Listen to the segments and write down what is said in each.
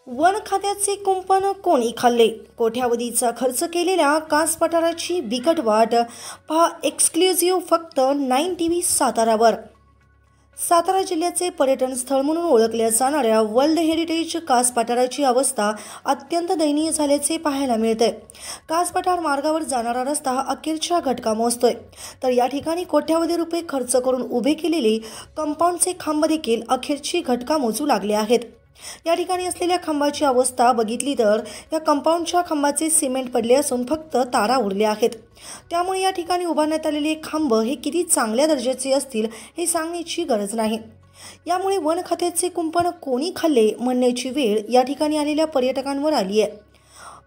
One खात्याचे कुंपण कोणी खाल्ले? कोट्यावधीचा खर्च केलेल्या कास पठाराची बिकट वाट पहा एक्सक्लुझिव्ह फक्त 9 TV सातारावर। सातारा जिल्ह्याचे पर्यटन स्थळ म्हणून ओळखल्या जाणाऱ्या वर्ल्ड हेरिटेज कास पठाराची अवस्था अत्यंत दयनीय झाल्याचे पाहायला मिळते। कास पठार मार्गावर जाणारा रस्ता अखेरच्या घटका मोजतोय, तर या ठिकाणी कोट्यावधी रुपये खर्च करून उभे केलेले कंपाऊंडचे खांब देखील अखेरची घटका मोजू लागले आहेत। या ठिकाणी असलेल्या खांबाची अवस्था बघितली तर या कंपाऊंडच्या खांबाचे सिमेंट पडले असून फक्त तारा उरल्या आहेत। त्यामुळे या ठिकाणी उभारण्यात आलेले खांब हे किती चांगल्या दर्जाचे असतील हे सांगण्याची गरज नाही। यामुळे वन खात्याचे कुंपण कोणी खाल्ले म्हणण्याची वेळ या ठिकाणी आलेल्या पर्यटकांवर आली आहे।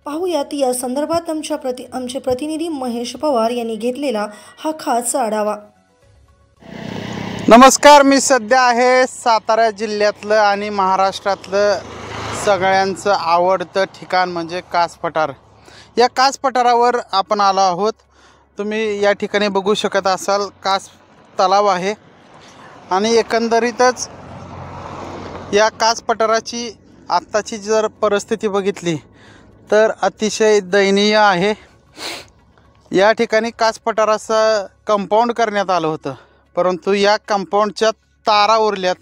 पाहूयात या संदर्भात आमचे प्रतिनिधी महेश पवार यांनी घेतलेला हा खास आढावा। नमस्कार, मी सध्या आहे सातारा जिल्ह्यातलं आणि महाराष्ट्रातलं सगळ्यांचं आवडतं ठिकाण म्हणजे कास पठार। या कास पठारावर आपण आलो आहोत। तुम्ही या ठिकाणी बघू शकत असाल कास तलाव आहे आणि एकंदरीतच या कास पठाराची आत्ताची जर परिस्थिती बघितली तर अतिशय दयनीय आहे। या ठिकाणी कास पठाराचं कंपाऊंड करण्यात आलं होतं, परंतु या कंपाऊंडच्या तारा उरल्यात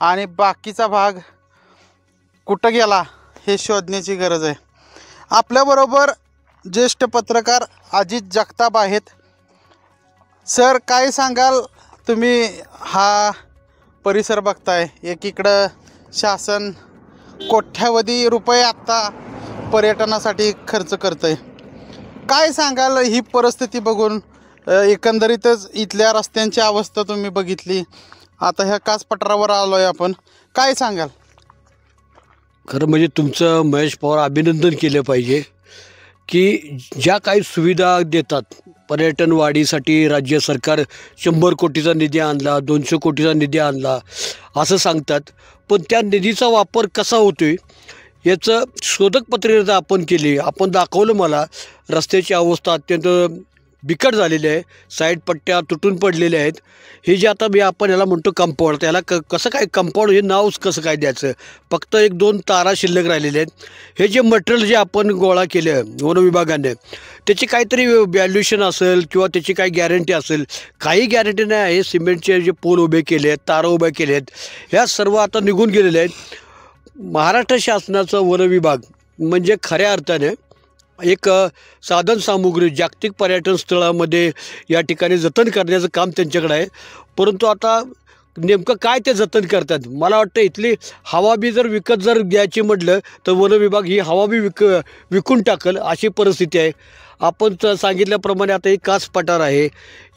आणि बाकीचा भाग कुठं गेला हे शोधण्याची गरज आहे। आपल्याबरोबर ज्येष्ठ पत्रकार अजित जगताप आहेत। सर, काय सांगाल तुम्ही? हा परिसर बघताय, एकीकडं शासन कोट्यावधी रुपये आत्ता पर्यटनासाठी खर्च करतंय। काय सांगाल ही परिस्थिती बघून? एकंदरीतच इथल्या रस्त्यांची अवस्था तुम्ही बघितली, आता ह्या कास पठारावर आलोय आपण, काय सांगाल? खरं म्हणजे तुमचं महेश पवार अभिनंदन केलं पाहिजे की ज्या काही सुविधा देतात पर्यटन वाढीसाठी राज्य सरकार 100 कोटीचा निधी आणला, 200 कोटीचा निधी आणला असं सांगतात, पण त्या निधीचा वापर कसा होतोय याचं शोधक पत्रकारिता आपण केली। आपण दाखवलं, मला रस्त्याची अवस्था अत्यंत बिकट झालेली आहे, साईड पट्ट्या तुटून पडलेल्या आहेत। हे जे आता आपण याला म्हणतो कंपाऊंड, त्याला कसं काय कंपाऊंड हे नावच कसं काय द्यायचं? फक्त 1-2 तारा शिल्लक राहिलेले आहेत। हे जे मटेरियल जे आपण गोळा केलं वन विभागाने, त्याची काहीतरी व्हॅल्युएशन असेल किंवा त्याची काही गॅरंटी असेल, काही गॅरंटी नाही आहे। सिमेंटचे जे पोल उभे केले आहेत, तारा उभे केले आहेत, ह्या सर्व आता निघून गेलेले आहेत। महाराष्ट्र शासनाचा वन विभाग म्हणजे खऱ्या अर्थाने एक साधन सामुग्री जागतिक पर्यटन स्थळामध्ये या ठिकाणी जतन करण्याचं काम त्यांच्याकडे आहे, परंतु आता नेमकं काय ते जतन करतात? मला वाटतं इथली हवा बी जर विकत जर द्यायची म्हटलं तर वन विभाग ही हवा बी विकून टाकल अशी परिस्थिती आहे। आपण सांगितल्याप्रमाणे आता ही कास पठार आहे,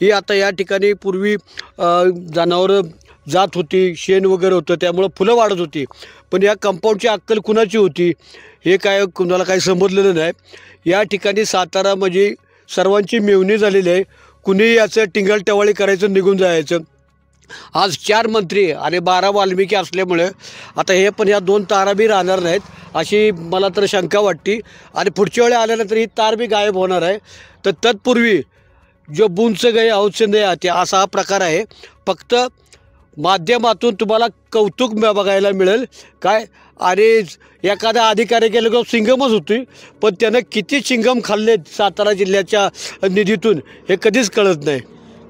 ही आता या ठिकाणी पूर्वी जनावरं जात होती, शेण वगैरे होतं, त्यामुळं फुलं वाढत होती, पण या कंपाऊंडची अक्कल कुणाची होती हे काय कुणाला काही समजलेलं नाही। या ठिकाणी सातारा म्हणजे सर्वांची मेवणी झालेली आहे, कुणीही याचं टिंगलटवाळी करायचं, निघून जायचं। आज 4 मंत्री आणि 12 वाल्मिकी असल्यामुळे आता हे पण ह्या 2 तारा बी राहणार नाहीत अशी मला तर शंका वाटते, आणि पुढच्या वेळी आल्यानंतर ही तार बी गायब होणार आहे। तर तत्पूर्वी जो बूंदचं गए औचे नाही आते असा हा प्रकार आहे। फक्त माध्यमातून तुम्हाला कौतुक बघायला मिळेल काय, आणि एखादा अधिकारी गेला की सिंगमच होती, पण त्यानं किती चिंगम खाल्ले सातारा जिल्ह्याच्या निधीतून हे कधीच कळत नाही।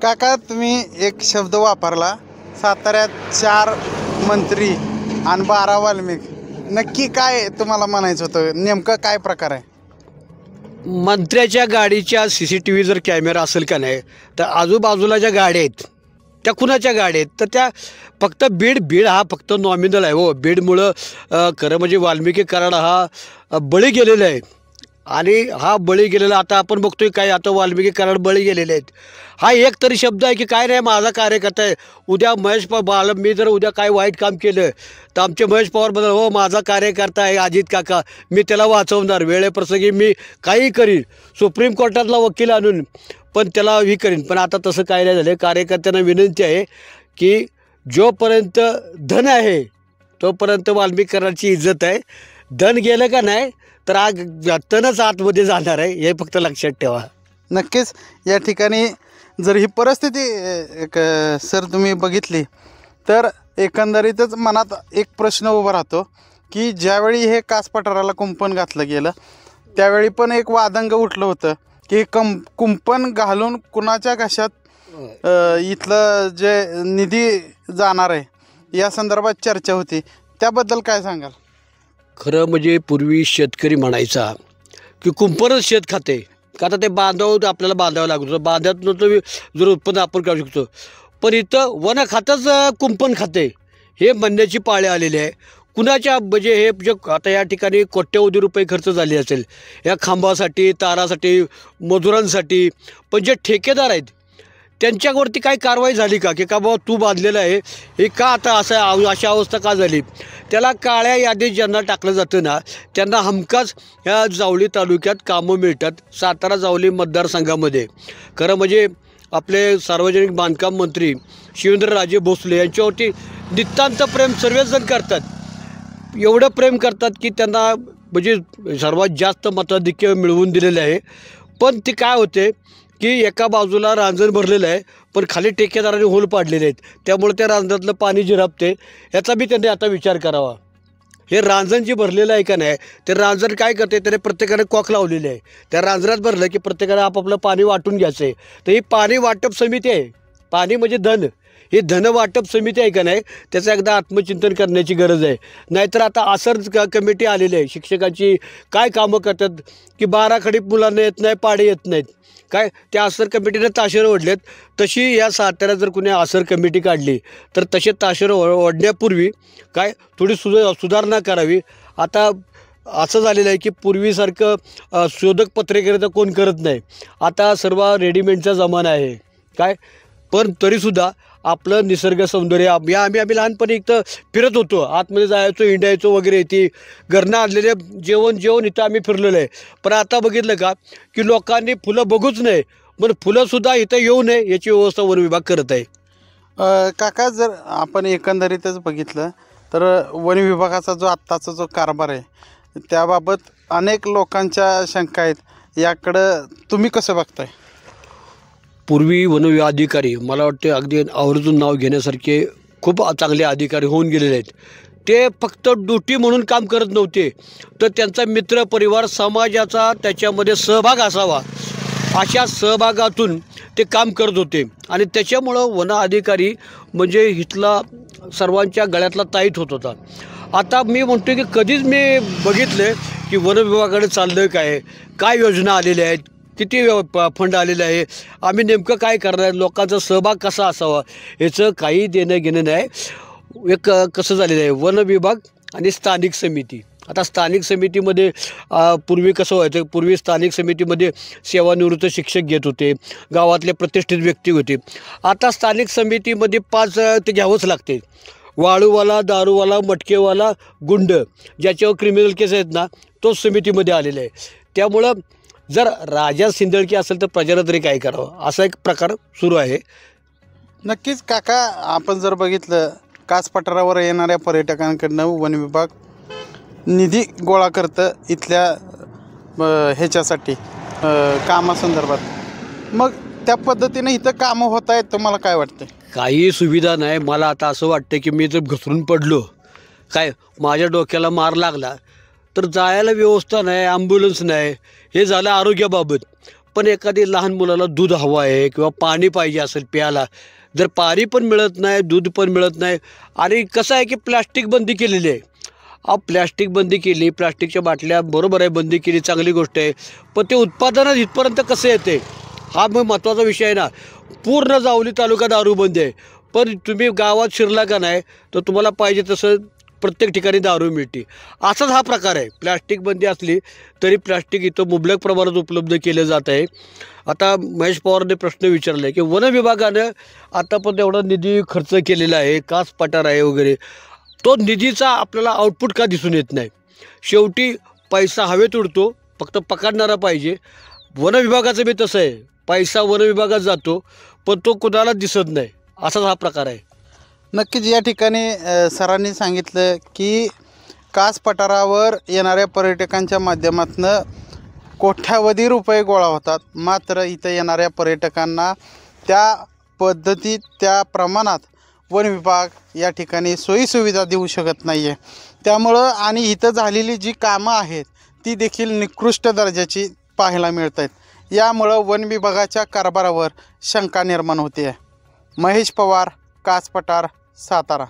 काका, तुम्ही एक शब्द वापरला, साताऱ्यात 4 मंत्री आणि 12 वाल्मिक, नक्की काय तुम्हाला म्हणायचं होतं? नेमकं काय प्रकार आहे? मंत्र्याच्या गाडीच्या CCTV जर कॅमेरा असेल का नाही, तर आजूबाजूला ज्या गाड्या आहेत त्या कुणाच्या गाड्या आहेत? तर त्या फक्त बीड हा फक्त नॉमिनल आहे हो। बीडमुळं खरं म्हणजे वाल्मिकी कराड हा बळी गेलेला आहे, आणि हा बळी गेलेला आता आपण बघतोय काय, आता वाल्मिकी कराड बळी गेलेले आहेत। हा एक तरी शब्द आहे की काय नाही माझा कार्यकर्ता आहे, उद्या महेश पवार मी जर उद्या काय वाईट काम केलं तर आमचे महेश पवार बद्दल, हो माझा कार्यकर्ता आहे अजित काका, मी त्याला वाचवणार, वेळेप्रसंगी मी काही करीन, सुप्रीम कोर्टातला वकील आणून पण त्याला ही करीन। पण आता तसं काय नाही झालं। कार्यकर्त्यांना विनंती आहे की जोपर्यंत धन आहे तोपर्यंत वाल्मिकी कराडची इज्जत आहे, धन गेलं का नाही तर तनच आतमध्ये जाणार आहे, हे फक्त लक्षात ठेवा। नक्कीच या ठिकाणी जर ही परिस्थिती सर तुम्ही बघितली तर एकंदरीतच मनात एक प्रश्न उभा राहतो की ज्यावेळी हे कास पठाराला कुंपण घातलं गेलं त्यावेळी पण एक वादंग उठलं होतं की कुंपण घालून कुणाच्या घशात इथलं जे निधी जाणार आहे या संदर्भात चर्चा होती, त्याबद्दल काय सांगाल? खरं म्हणजे पूर्वी शेतकरी म्हणायचा की कुंपणच शेत खाते, का आता ते बांधावं आपल्याला बांधावं लागतो, बांधात जर उत्पन्न आपण काढू शकतो. पण इथं वन खातंच कुंपण खाते हे म्हणण्याची पाळी आलेली आहे. कुणाच्या म्हणजे हे जे आता या ठिकाणी कोट्यवधी रुपये खर्च झाले असेल या खांबासाठी, तारासाठी, मजुरांसाठी, पण जे ठेकेदार आहेत त्यांच्यावरती काही कारवाई झाली का की का बाबा तू बांधलेलं आहे हे का आता असं अशा अवस्था का झाली? त्याला काळ्या यादीत ज्यांना टाकलं जातं ना त्यांना हमखास ह्या जावळी तालुक्यात कामं मिळतात. सातारा जावळी मतदारसंघामध्ये खरं म्हणजे आपले सार्वजनिक बांधकाम मंत्री शिवेंद्रराजे भोसले यांच्यावरती नितांत प्रेम सर्वजण करतात. एवढं प्रेम करतात की त्यांना म्हणजे सर्वात जास्त मताधिक्य मिळवून दिलेलं आहे. पण ते काय होते की एका बाजूला रांजण भरलेलं आहे पण खाली ठेकेदारांनी होल पाडलेले आहेत, त्यामुळे त्या रांजणातलं पाणी झिरपते. याचा बी त्यांनी आता विचार करावा. हे रांजण जे भरलेलं आहे का नाही ते रांजण काय करते, त्याने प्रत्येकाने कॉक लावलेले आहे. त्या रांजणात भरलं की प्रत्येकाने आपापलं पाणी वाटून घ्यायचं आहे. तर ही पाणी वाटप समिती आहे, पाणी म्हणजे धन, ही धन वाटप समिती आहे का नाही त्याचं एकदा आत्मचिंतन करण्याची गरज आहे. नाहीतर आता आसर कमिटी आलेली आहे, शिक्षकांची काय कामं करतात की 12 खडीप मुलांना येत नाही, पाडे येत नाहीत, काय त्या आसर कमिटीने ताशेरं ओढलेत. तशी या साताऱ्यात जर कुणी आसर कमिटी काढली तर तसे ताशेरं ओढण्यापूर्वी काय थोडी सुधारणा करावी. आता असं झालेलं आहे की पूर्वीसारखं शोधक पत्रकारिता कोण करत नाही, आता सर्व रेडीमेडचा जमाना आहे काय. पण तरीसुद्धा आपलं निसर्ग सौंदर्य आम्ही लहानपणी इथं फिरत होतो, आतमध्ये जायचो, हिंडायचो वगैरे, ती घरनं आणलेले जेवण इथं आम्ही फिरलेलं आहे. पण आता बघितलं का की लोकांनी फुलं बघूच नाही, पण फुलंसुद्धा इथं येऊ नये याची व्यवस्था वन विभाग करत आहे. काका, जर आपण एकंदरीतच बघितलं तर वन विभागाचा जो आत्ताचा जो कारभार आहे त्याबाबत अनेक लोकांच्या शंका आहेत, याकडं तुम्ही कसं बघताय? पूर्वी वन अधिकारी मला वाटते अगदी आवर्जून नाव घेण्यासारखे खूप चांगले अधिकारी होऊन गेलेले आहेत. ते फक्त ड्युटी म्हणून काम करत नव्हते, तर त्यांचा मित्र परिवार समाजाचा त्याच्यामध्ये सहभाग असावा अशा सहभागातून ते काम करत होते. आणि त्याच्यामुळं वन अधिकारी म्हणजे इथला सर्वांच्या गळ्यातला ताईत होत होता. आता मी म्हणतो की कधीच मी बघितलं की वन विभागाकडे चाललं काय योजना आलेल्या आहेत, किती फंड आलेलं आहे, आम्ही नेमकं काय करणार, लोकांचा सहभाग कसा असावा याचं काही देणं घेणं नाही. एक कसं झालेलं आहे वन विभाग आणि स्थानिक समिती. आता स्थानिक समितीमध्ये पूर्वी कसं व्हायचं, पूर्वी स्थानिक समितीमध्ये सेवानिवृत्त शिक्षक घेत होते, गावातले प्रतिष्ठित व्यक्ती होते. आता स्थानिक समितीमध्ये 5 ते घ्यावंच लागते. वाळूवाला, दारूवाला, मटकेवाला, गुंड, ज्याच्यावर क्रिमिनल केस आहेत ना तोच समितीमध्ये आलेला आहे. त्यामुळं जर राजा सिंदळकी असेल तर प्रजाला तरी काय करावं असा एक प्रकार सुरू आहे. नक्कीच काका, आपण जर बघितलं कास पठारावर येणाऱ्या पर्यटकांकडनं वन विभाग निधी गोळा करतं इथल्या ह्याच्यासाठी कामासंदर्भात. मग त्या पद्धतीने इथं कामं होत आहेत, तुम्हाला काय वाटतं? काही सुविधा नाही. मला आता असं वाटतं की मी जर घसरून पडलो, काय माझ्या डोक्याला मार लागला तर जायला व्यवस्था नाही, ॲम्ब्युलन्स नाही. हे झालं आरोग्याबाबत. पण एखादी लहान मुलाला दूध हवं आहे किंवा पाणी पाहिजे असेल प्यायला, जर पाणी पण मिळत नाही, दूध पण मिळत नाही. आणि कसं आहे की प्लॅस्टिक बंदी केलेली आहे. प्लॅस्टिक बंदी केली, प्लॅस्टिकच्या बाटल्या बरोबर आहे, बंदी केली, चांगली गोष्ट आहे. पण ते उत्पादन इथपर्यंत कसं येते हा मग महत्त्वाचा विषय आहे ना. पूर्ण जावली तालुका दारूबंदी आहे, पण तुम्ही गावात शिरला का नाही तर तुम्हाला पाहिजे तसं प्रत्येक ठिकाणी दारू मिळते. असाच हा प्रकार आहे. प्लॅस्टिक बंदी असली तरी प्लॅस्टिक इथं मुबलक प्रमाणात उपलब्ध केलं जात आहे. आता महेश पवारांनी प्रश्न विचारला आहे की वन विभागानं आतापर्यंत एवढा निधी खर्च केलेला आहे, कास पठार आहे वगैरे, तो निधीचा आपल्याला आउटपुट का दिसून येत नाही? शेवटी पैसा हवेत उडतो, फक्त पकडणारा पाहिजे. वन विभागाचं बी तसं आहे, पैसा वन विभागात जातो पण तो कुणाला दिसत नाही, असाच हा प्रकार आहे. नक्कीच या ठिकाणी सरांनी सांगितलं की कास पठारावर येणाऱ्या पर्यटकांच्या माध्यमातून कोट्यावधी रुपये गोळा होतात, मात्र इथं येणाऱ्या पर्यटकांना त्या पद्धतीत त्या प्रमाणात वन विभाग या ठिकाणी सोयीसुविधा देऊ शकत नाही आहे. त्यामुळं आणि इथं झालेली जी कामं आहेत ती देखील निकृष्ट दर्जाची पाहायला मिळत आहेत। यामुळं वन विभागाच्या कारभारावर शंका निर्माण होते आहे। महेश पवार, कास पठार, सातारा।